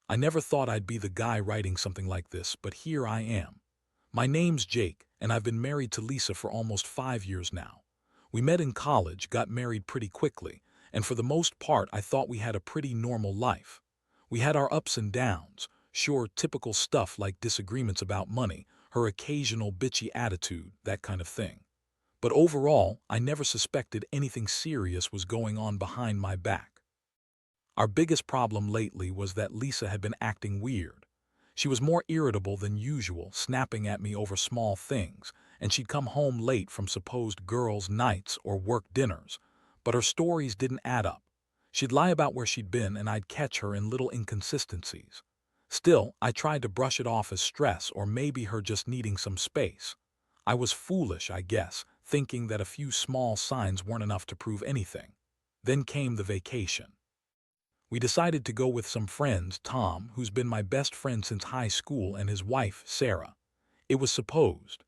I never thought I'd be the guy writing something like this, but here I am. My name's Jake, and I've been married to Lisa for almost 5 years now. We met in college, got married pretty quickly, and for the most part I thought we had a pretty normal life. We had our ups and downs, sure, typical stuff like disagreements about money, her occasional bitchy attitude, that kind of thing. But overall, I never suspected anything serious was going on behind my back. Our biggest problem lately was that Lisa had been acting weird. She was more irritable than usual, snapping at me over small things, and she'd come home late from supposed girls' nights or work dinners. But her stories didn't add up. She'd lie about where she'd been, and I'd catch her in little inconsistencies. Still, I tried to brush it off as stress or maybe her just needing some space. I was foolish, I guess, thinking that a few small signs weren't enough to prove anything. Then came the vacation. We decided to go with some friends, Tom, who's been my best friend since high school, and his wife, Sarah. It was supposed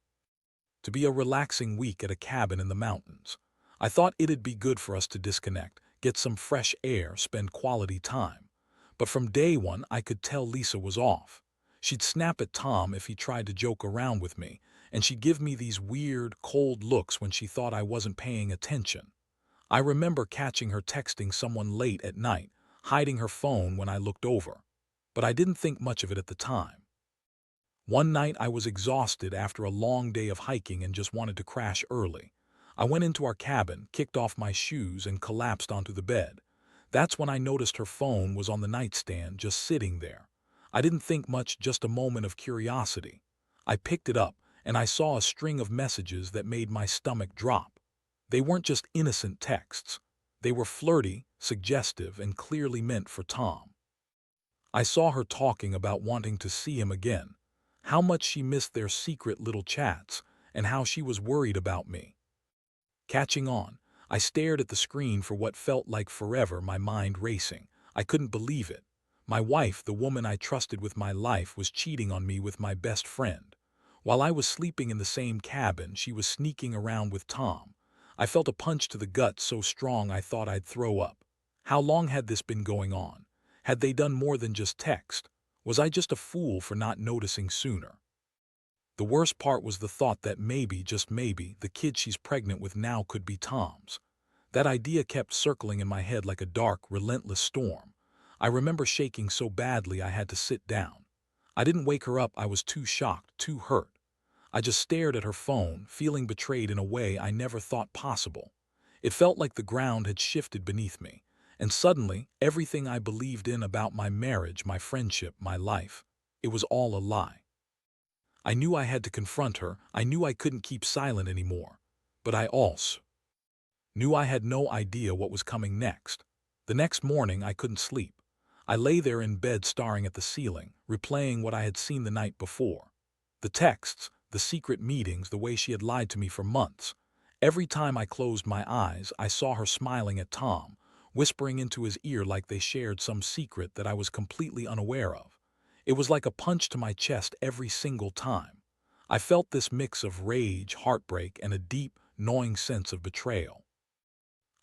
to be a relaxing week at a cabin in the mountains. I thought it'd be good for us to disconnect, get some fresh air, spend quality time. But from day one, I could tell Lisa was off. She'd snap at Tom if he tried to joke around with me, and she'd give me these weird, cold looks when she thought I wasn't paying attention. I remember catching her texting someone late at night, hiding her phone when I looked over. But I didn't think much of it at the time. One night I was exhausted after a long day of hiking and just wanted to crash early. I went into our cabin, kicked off my shoes, and collapsed onto the bed. That's when I noticed her phone was on the nightstand, just sitting there. I didn't think much, just a moment of curiosity. I picked it up, and I saw a string of messages that made my stomach drop. They weren't just innocent texts. They were flirty, suggestive, and clearly meant for Tom. I saw her talking about wanting to see him again, how much she missed their secret little chats, and how she was worried about me. Catching on, I stared at the screen for what felt like forever, my mind racing. I couldn't believe it. My wife, the woman I trusted with my life, was cheating on me with my best friend. While I was sleeping in the same cabin, she was sneaking around with Tom. I felt a punch to the gut so strong I thought I'd throw up. How long had this been going on? Had they done more than just text? Was I just a fool for not noticing sooner? The worst part was the thought that maybe, just maybe, the kid she's pregnant with now could be Tom's. That idea kept circling in my head like a dark, relentless storm. I remember shaking so badly I had to sit down. I didn't wake her up, I was too shocked, too hurt. I just stared at her phone, feeling betrayed in a way I never thought possible. It felt like the ground had shifted beneath me, and suddenly, everything I believed in about my marriage, my friendship, my life, it was all a lie. I knew I had to confront her, I knew I couldn't keep silent anymore. But I also knew I had no idea what was coming next. The next morning, I couldn't sleep. I lay there in bed staring at the ceiling, replaying what I had seen the night before. The texts, the secret meetings, the way she had lied to me for months. Every time I closed my eyes, I saw her smiling at Tom, whispering into his ear like they shared some secret that I was completely unaware of. It was like a punch to my chest every single time. I felt this mix of rage, heartbreak, and a deep, gnawing sense of betrayal.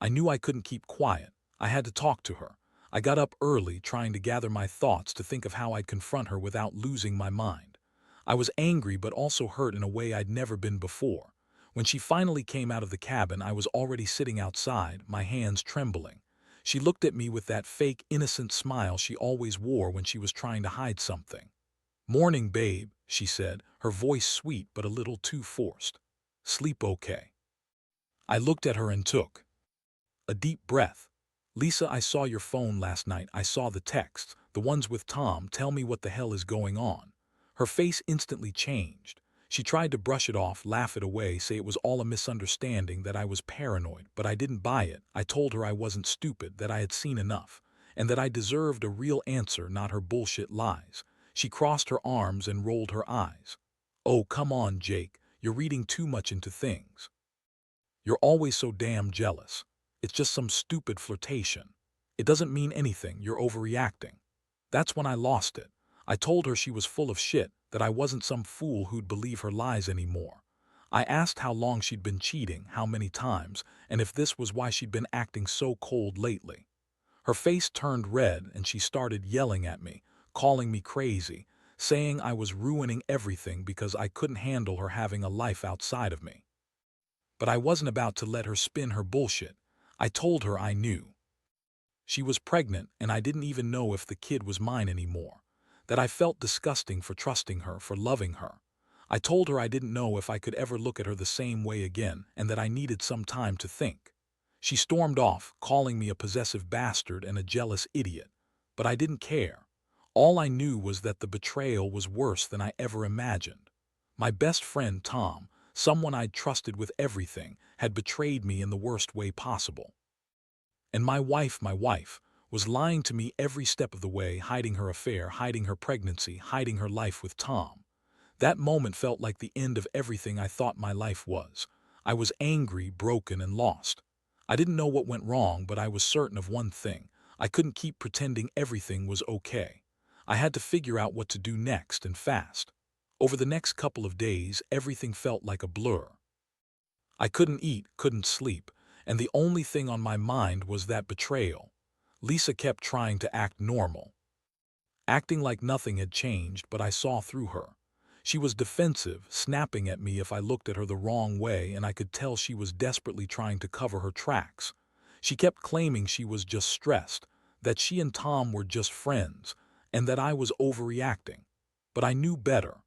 I knew I couldn't keep quiet. I had to talk to her. I got up early, trying to gather my thoughts to think of how I'd confront her without losing my mind. I was angry but also hurt in a way I'd never been before. When she finally came out of the cabin, I was already sitting outside, my hands trembling. She looked at me with that fake, innocent smile she always wore when she was trying to hide something. "Morning, babe," she said, her voice sweet but a little too forced. "Sleep okay?" I looked at her and took a deep breath. "Lisa, I saw your phone last night. I saw the texts, the ones with Tom. Tell me what the hell is going on." Her face instantly changed. She tried to brush it off, laugh it away, say it was all a misunderstanding, that I was paranoid, but I didn't buy it. I told her I wasn't stupid, that I had seen enough, and that I deserved a real answer, not her bullshit lies. She crossed her arms and rolled her eyes. "Oh, come on, Jake. You're reading too much into things. You're always so damn jealous. It's just some stupid flirtation. It doesn't mean anything, you're overreacting." That's when I lost it. I told her she was full of shit, that I wasn't some fool who'd believe her lies anymore. I asked how long she'd been cheating, how many times, and if this was why she'd been acting so cold lately. Her face turned red and she started yelling at me, calling me crazy, saying I was ruining everything because I couldn't handle her having a life outside of me. But I wasn't about to let her spin her bullshit. I told her I knew. She was pregnant, and I didn't even know if the kid was mine anymore. That I felt disgusting for trusting her, for loving her. I told her I didn't know if I could ever look at her the same way again, and that I needed some time to think. She stormed off, calling me a possessive bastard and a jealous idiot. But I didn't care. All I knew was that the betrayal was worse than I ever imagined. My best friend, Tom, someone I'd trusted with everything, had betrayed me in the worst way possible. And my wife, was lying to me every step of the way, hiding her affair, hiding her pregnancy, hiding her life with Tom. That moment felt like the end of everything I thought my life was. I was angry, broken, and lost. I didn't know what went wrong, but I was certain of one thing. I couldn't keep pretending everything was okay. I had to figure out what to do next, and fast. Over the next couple of days, everything felt like a blur. I couldn't eat, couldn't sleep, and the only thing on my mind was that betrayal. Lisa kept trying to act normal, acting like nothing had changed, but I saw through her. She was defensive, snapping at me if I looked at her the wrong way, and I could tell she was desperately trying to cover her tracks. She kept claiming she was just stressed, that she and Tom were just friends, and that I was overreacting. But I knew better.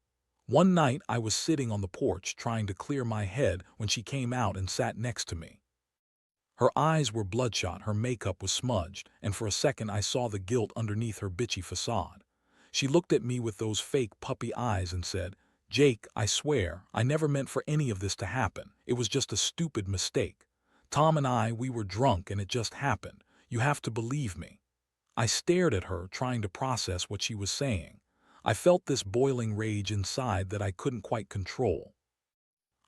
One night I was sitting on the porch trying to clear my head when she came out and sat next to me. Her eyes were bloodshot, her makeup was smudged, and for a second I saw the guilt underneath her bitchy facade. She looked at me with those fake puppy eyes and said, "Jake, I swear, I never meant for any of this to happen. It was just a stupid mistake. Tom and we were drunk and it just happened. You have to believe me." I stared at her, trying to process what she was saying. I felt this boiling rage inside that I couldn't quite control.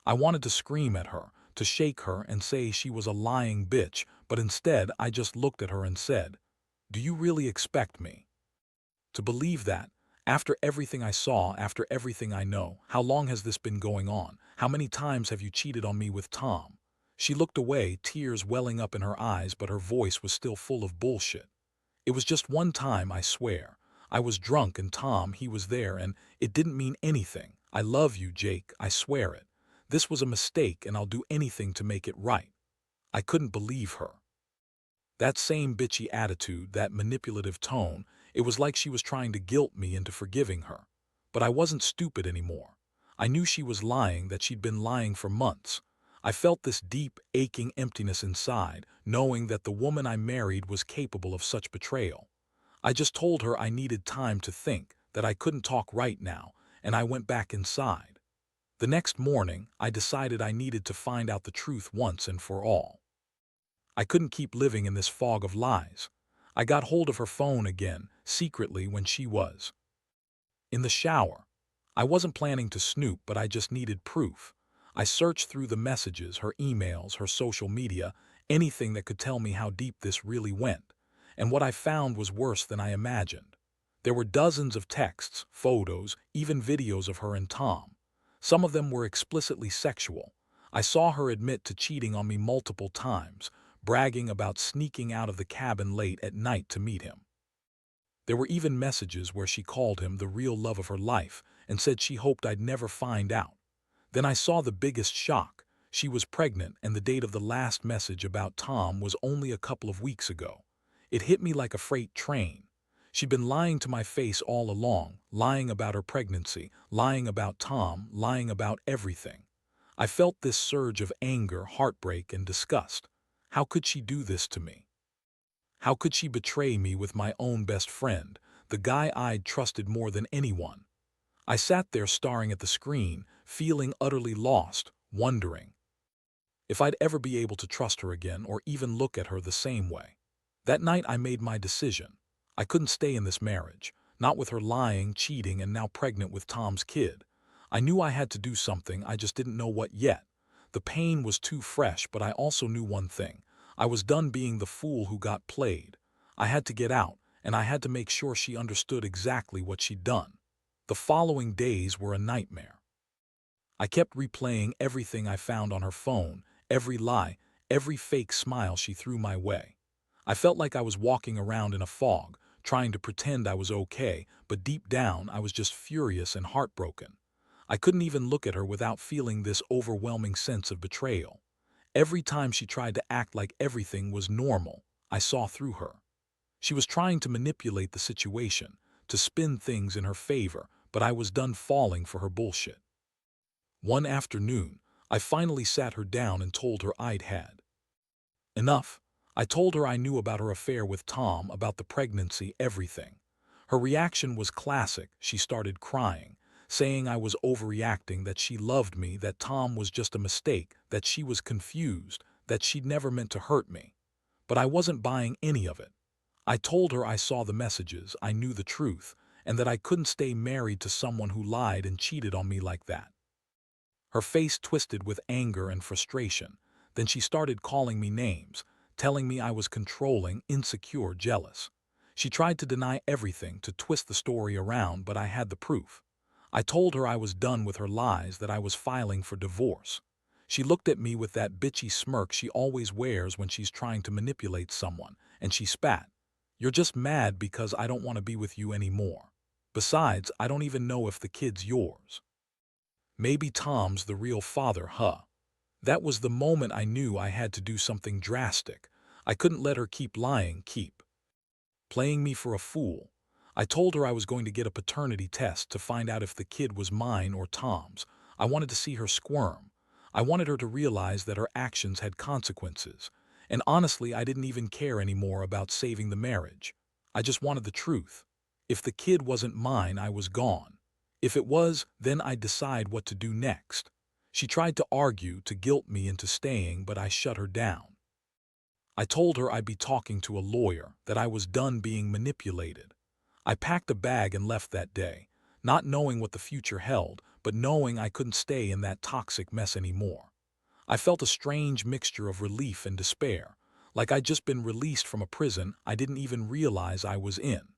I wanted to scream at her, to shake her and say she was a lying bitch, but instead I just looked at her and said, "Do you really expect me to believe that? After everything I saw, after everything I know, how long has this been going on? How many times have you cheated on me with Tom?" She looked away, tears welling up in her eyes, but her voice was still full of bullshit. "It was just one time, I swear. I was drunk and Tom, he was there, and it didn't mean anything. I love you, Jake, I swear it. This was a mistake and I'll do anything to make it right." I couldn't believe her. That same bitchy attitude, that manipulative tone, it was like she was trying to guilt me into forgiving her. But I wasn't stupid anymore. I knew she was lying, that she'd been lying for months. I felt this deep, aching emptiness inside, knowing that the woman I married was capable of such betrayal. I just told her I needed time to think, that I couldn't talk right now, and I went back inside. The next morning, I decided I needed to find out the truth once and for all. I couldn't keep living in this fog of lies. I got hold of her phone again, secretly, when she was in the shower. I wasn't planning to snoop, but I just needed proof. I searched through the messages, her emails, her social media, anything that could tell me how deep this really went. And what I found was worse than I imagined. There were dozens of texts, photos, even videos of her and Tom. Some of them were explicitly sexual. I saw her admit to cheating on me multiple times, bragging about sneaking out of the cabin late at night to meet him. There were even messages where she called him the real love of her life and said she hoped I'd never find out. Then I saw the biggest shock. She was pregnant, and the date of the last message about Tom was only a couple of weeks ago. It hit me like a freight train. She'd been lying to my face all along, lying about her pregnancy, lying about Tom, lying about everything. I felt this surge of anger, heartbreak, and disgust. How could she do this to me? How could she betray me with my own best friend, the guy I'd trusted more than anyone? I sat there staring at the screen, feeling utterly lost, wondering if I'd ever be able to trust her again or even look at her the same way. That night I made my decision. I couldn't stay in this marriage, not with her lying, cheating, and now pregnant with Tom's kid. I knew I had to do something, I just didn't know what yet. The pain was too fresh, but I also knew one thing. I was done being the fool who got played. I had to get out, and I had to make sure she understood exactly what she'd done. The following days were a nightmare. I kept replaying everything I found on her phone, every lie, every fake smile she threw my way. I felt like I was walking around in a fog, trying to pretend I was okay, but deep down I was just furious and heartbroken. I couldn't even look at her without feeling this overwhelming sense of betrayal. Every time she tried to act like everything was normal, I saw through her. She was trying to manipulate the situation, to spin things in her favor, but I was done falling for her bullshit. One afternoon, I finally sat her down and told her I'd had enough. I told her I knew about her affair with Tom, about the pregnancy, everything. Her reaction was classic. She started crying, saying I was overreacting, that she loved me, that Tom was just a mistake, that she was confused, that she'd never meant to hurt me. But I wasn't buying any of it. I told her I saw the messages, I knew the truth, and that I couldn't stay married to someone who lied and cheated on me like that. Her face twisted with anger and frustration. Then she started calling me names, telling me I was controlling, insecure, jealous. She tried to deny everything, to twist the story around, but I had the proof. I told her I was done with her lies, that I was filing for divorce. She looked at me with that bitchy smirk she always wears when she's trying to manipulate someone, and she spat. "You're just mad because I don't want to be with you anymore. Besides, I don't even know if the kid's yours. Maybe Tom's the real father, huh?" That was the moment I knew I had to do something drastic. I couldn't let her keep lying, keep playing me for a fool. I told her I was going to get a paternity test to find out if the kid was mine or Tom's. I wanted to see her squirm. I wanted her to realize that her actions had consequences. And honestly, I didn't even care anymore about saving the marriage. I just wanted the truth. If the kid wasn't mine, I was gone. If it was, then I'd decide what to do next. She tried to argue, to guilt me into staying, but I shut her down. I told her I'd be talking to a lawyer, that I was done being manipulated. I packed a bag and left that day, not knowing what the future held, but knowing I couldn't stay in that toxic mess anymore. I felt a strange mixture of relief and despair, like I'd just been released from a prison I didn't even realize I was in.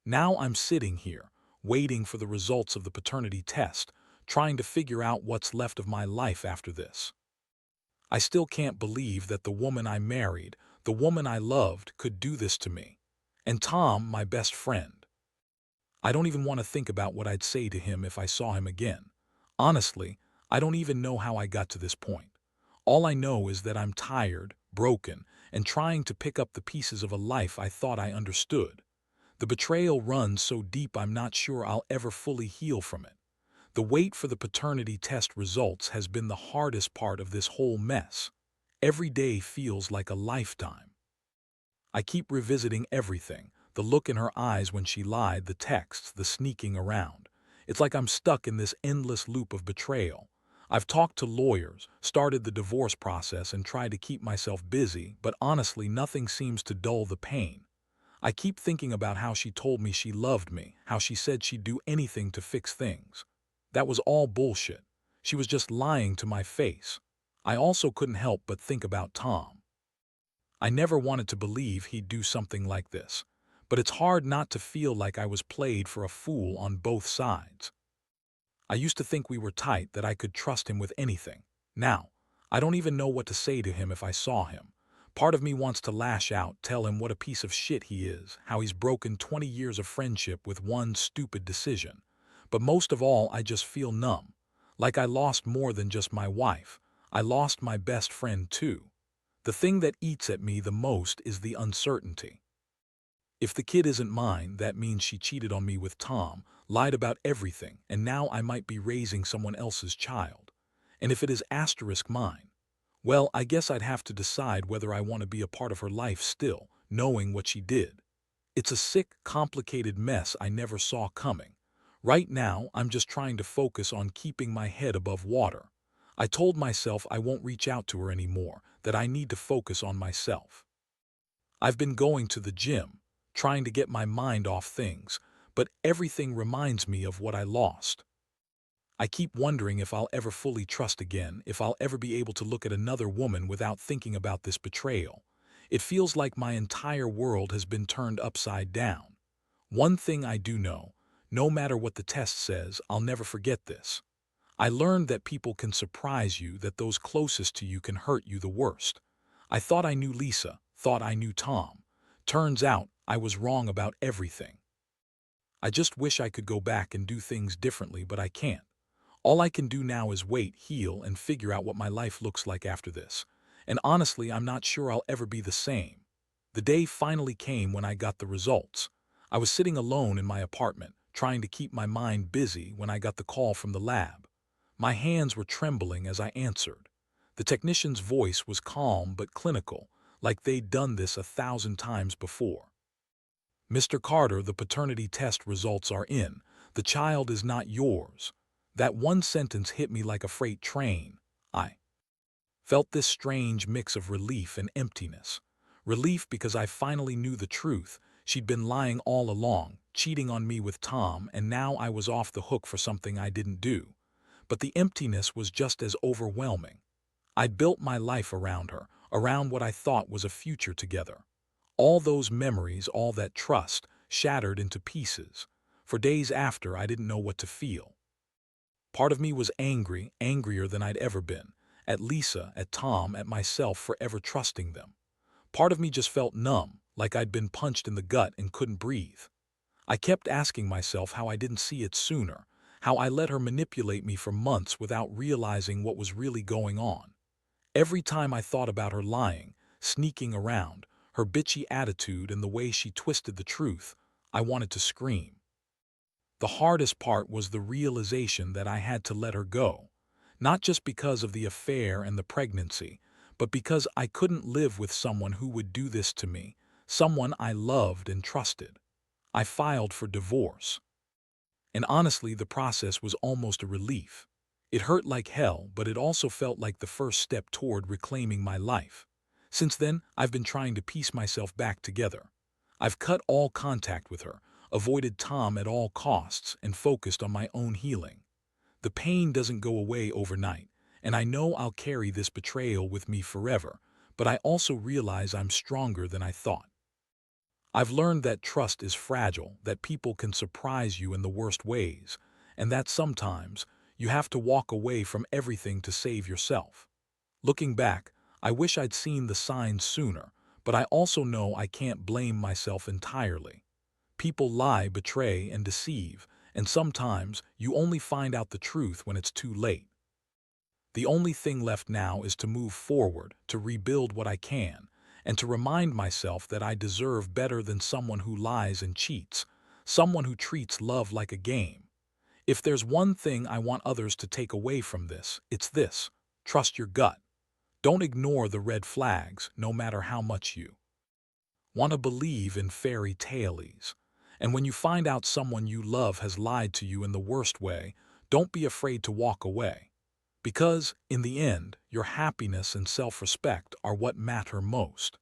Now I'm sitting here, waiting for the results of the paternity test, trying to figure out what's left of my life after this. I still can't believe that the woman I married, the woman I loved, could do this to me. And Tom, my best friend. I don't even want to think about what I'd say to him if I saw him again. Honestly, I don't even know how I got to this point. All I know is that I'm tired, broken, and trying to pick up the pieces of a life I thought I understood. The betrayal runs so deep I'm not sure I'll ever fully heal from it. The wait for the paternity test results has been the hardest part of this whole mess. Every day feels like a lifetime. I keep revisiting everything, the look in her eyes when she lied, the texts, the sneaking around. It's like I'm stuck in this endless loop of betrayal. I've talked to lawyers, started the divorce process, and tried to keep myself busy, but honestly, nothing seems to dull the pain. I keep thinking about how she told me she loved me, how she said she'd do anything to fix things. That was all bullshit. She was just lying to my face. I also couldn't help but think about Tom. I never wanted to believe he'd do something like this, but it's hard not to feel like I was played for a fool on both sides. I used to think we were tight, that I could trust him with anything. Now, I don't even know what to say to him if I saw him. Part of me wants to lash out, tell him what a piece of shit he is, how he's broken 20 years of friendship with one stupid decision. But most of all, I just feel numb. Like I lost more than just my wife. I lost my best friend too. The thing that eats at me the most is the uncertainty. If the kid isn't mine, that means she cheated on me with Tom, lied about everything, and now I might be raising someone else's child. And if it is asterisk mine, well, I guess I'd have to decide whether I want to be a part of her life still, knowing what she did. It's a sick, complicated mess I never saw coming. Right now, I'm just trying to focus on keeping my head above water. I told myself I won't reach out to her anymore, that I need to focus on myself. I've been going to the gym, trying to get my mind off things, but everything reminds me of what I lost. I keep wondering if I'll ever fully trust again, if I'll ever be able to look at another woman without thinking about this betrayal. It feels like my entire world has been turned upside down. One thing I do know, no matter what the test says, I'll never forget this. I learned that people can surprise you, that those closest to you can hurt you the worst. I thought I knew Lisa, thought I knew Tom. Turns out, I was wrong about everything. I just wish I could go back and do things differently, but I can't. All I can do now is wait, heal, and figure out what my life looks like after this. And honestly, I'm not sure I'll ever be the same. The day finally came when I got the results. I was sitting alone in my apartment, trying to keep my mind busy when I got the call from the lab. My hands were trembling as I answered. The technician's voice was calm but clinical, like they'd done this 1,000 times before. "Mr. Carter, the paternity test results are in. The child is not yours." That one sentence hit me like a freight train. I felt this strange mix of relief and emptiness. Relief because I finally knew the truth. She'd been lying all along, cheating on me with Tom, and now I was off the hook for something I didn't do. But the emptiness was just as overwhelming. I'd built my life around her, around what I thought was a future together. All those memories, all that trust, shattered into pieces. For days after, I didn't know what to feel. Part of me was angry, angrier than I'd ever been. At Lisa, at Tom, at myself for ever trusting them. Part of me just felt numb, like I'd been punched in the gut and couldn't breathe. I kept asking myself how I didn't see it sooner, how I let her manipulate me for months without realizing what was really going on. Every time I thought about her lying, sneaking around, her bitchy attitude and the way she twisted the truth, I wanted to scream. The hardest part was the realization that I had to let her go, not just because of the affair and the pregnancy, but because I couldn't live with someone who would do this to me, someone I loved and trusted. I filed for divorce. And honestly, the process was almost a relief. It hurt like hell, but it also felt like the first step toward reclaiming my life. Since then, I've been trying to piece myself back together. I've cut all contact with her, avoided Tom at all costs, and focused on my own healing. The pain doesn't go away overnight, and I know I'll carry this betrayal with me forever, but I also realize I'm stronger than I thought. I've learned that trust is fragile, that people can surprise you in the worst ways, and that sometimes you have to walk away from everything to save yourself. Looking back, I wish I'd seen the signs sooner, but I also know I can't blame myself entirely. People lie, betray, and deceive, and sometimes you only find out the truth when it's too late. The only thing left now is to move forward, to rebuild what I can, and to remind myself that I deserve better than someone who lies and cheats, someone who treats love like a game. If there's one thing I want others to take away from this, it's this: trust your gut. Don't ignore the red flags, no matter how much you want to believe in fairy tales. And when you find out someone you love has lied to you in the worst way, don't be afraid to walk away. Because, in the end, your happiness and self-respect are what matter most.